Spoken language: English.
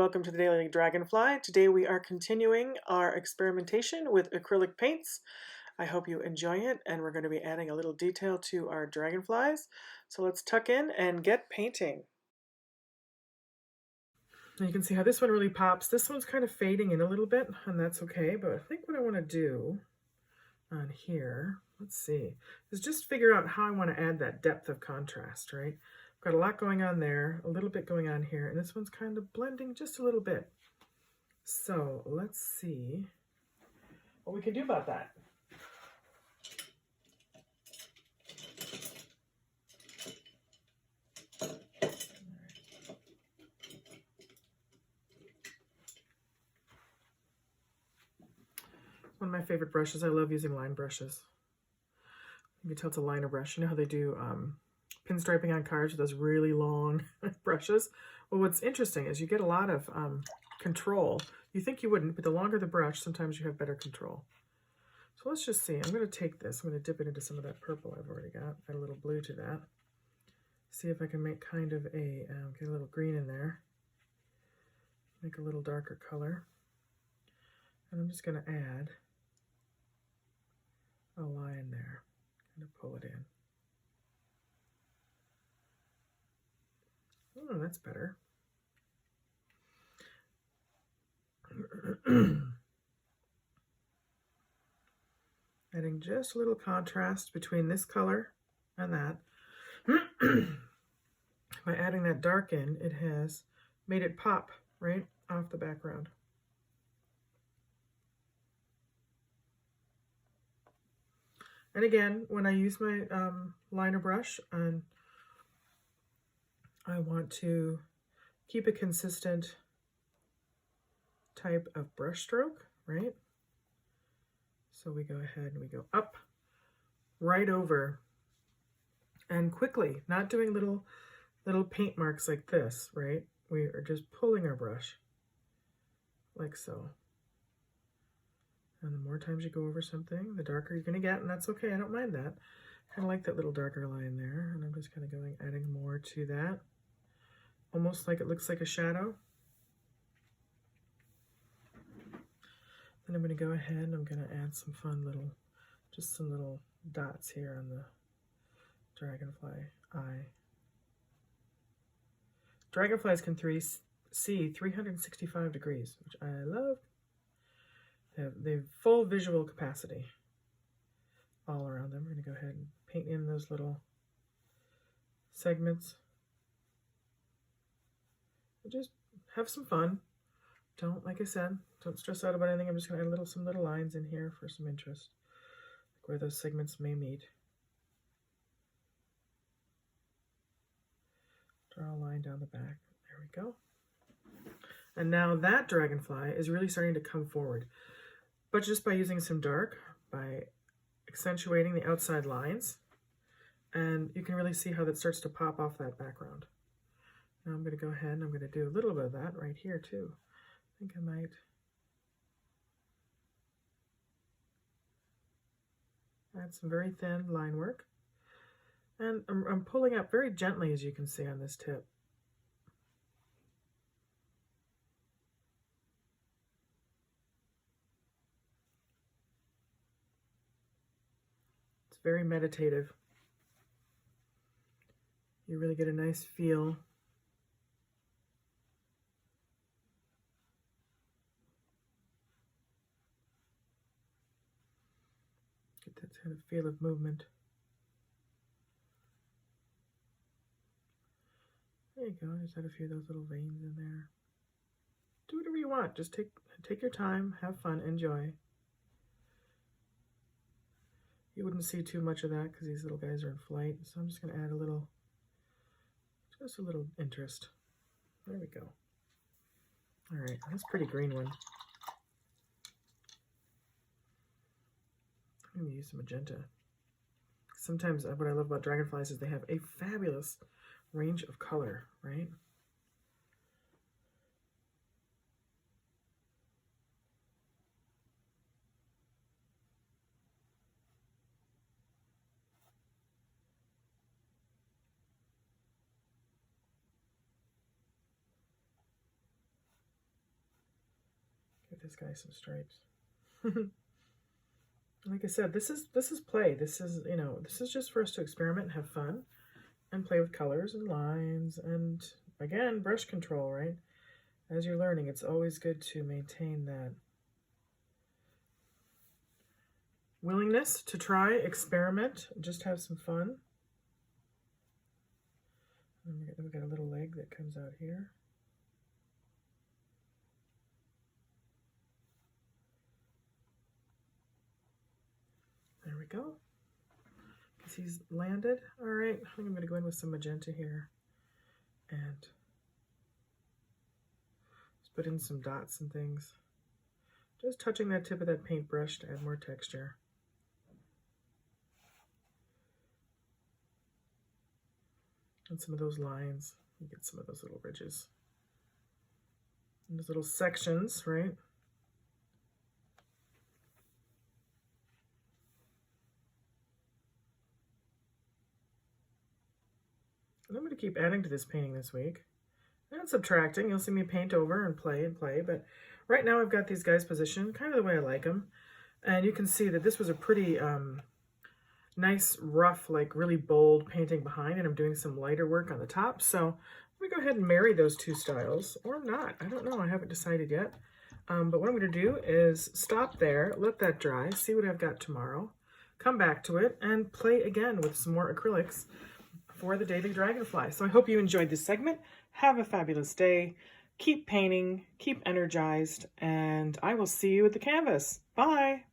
welcome to the Daily Dragonfly. Today we are continuing our experimentation with acrylic paints. I hope you enjoy it, and we're going to be adding a little detail to our dragonflies. So let's tuck in and get painting. And you can see how this one really pops. This one's kind of fading in a little bit, and that's okay, but I think what I want to do on here, let's see, is just figure out how I want to add that depth of contrast, right? Got a lot going on there, a little bit going on here, and this one's kind of blending just a little bit. So let's see what we can do about that. One of my favorite brushes. I love using line brushes. You can tell it's a liner brush. You know how they do pinstriping on cars with those really long brushes? Well, what's interesting is you get a lot of control. You think you wouldn't, but the longer the brush, sometimes you have better control. So let's just see. I'm going to take this. I'm going to dip it into some of that purple I've already got. Add a little blue to that. See if I can make kind of a, get a little green in there. Make a little darker color. And I'm just going to add a line there. Kind of pull it in. Oh, that's better. Adding just a little contrast between this color and that. By adding that dark in, it has made it pop right off the background. And again, when I use my liner brush, and I want to keep a consistent type of brush stroke, right? So we go ahead and we go up, right over, and quickly, not doing little paint marks like this, right? We are just pulling our brush like so. And the more times you go over something, the darker you're going to get, and that's okay. I don't mind that. Kind of like that little darker line there, and I'm just kind of going, adding more to that. Almost like it looks like a shadow. Then I'm going to go ahead and I'm going to add some fun little, just some little dots here on the dragonfly eye. Dragonflies can see 365 degrees, which I love. They have full visual capacity all around them. We're going to go ahead and paint in those little segments. And just have some fun. Don't, like I said, don't stress out about anything. I'm just going to add some little lines in here for some interest, like where those segments may meet. Draw a line down the back. There we go. And now that dragonfly is really starting to come forward. But just by using some dark, by accentuating the outside lines, and you can really see how that starts to pop off that background. Now I'm going to go ahead and I'm going to do a little bit of that right here too. I think I might add some very thin line work. And I'm pulling up very gently, as you can see on this tip. It's very meditative. You really get a nice feel. Get that kind of feel of movement. There you go. Just add a few of those little veins in there. Do whatever you want. Just take your time, have fun, enjoy. You wouldn't see too much of that because these little guys are in flight. So I'm just going to add just a little interest. There we go. All right, that's a pretty green one. I'm going to use some magenta. Sometimes what I love about dragonflies is they have a fabulous range of color, right? this guy some stripes. Like I said, this is play. This is, you know, this is just for us to experiment and have fun and play with colors and lines and, again, brush control, right? As you're learning, it's always good to maintain that willingness to try, experiment, just have some fun. And we've got a little leg that comes out here. There we go. Because he's landed. All right, I think I'm going to go in with some magenta here and just put in some dots and things. Just touching that tip of that paintbrush to add more texture. And some of those lines, you get some of those little ridges. And those little sections, right? And I'm going to keep adding to this painting this week. And subtracting. You'll see me paint over and play, but right now I've got these guys positioned kind of the way I like them. And you can see that this was a pretty nice, rough, like really bold painting behind, and I'm doing some lighter work on the top. So I'm going to go ahead and marry those two styles, or not. I don't know. I haven't decided yet. But what I'm going to do is stop there, let that dry, see what I've got tomorrow, come back to it, and play again with some more acrylics for the Daily Dragonfly. So I hope you enjoyed this segment. Have a fabulous day. Keep painting, keep energized, and I will see you at the canvas. Bye!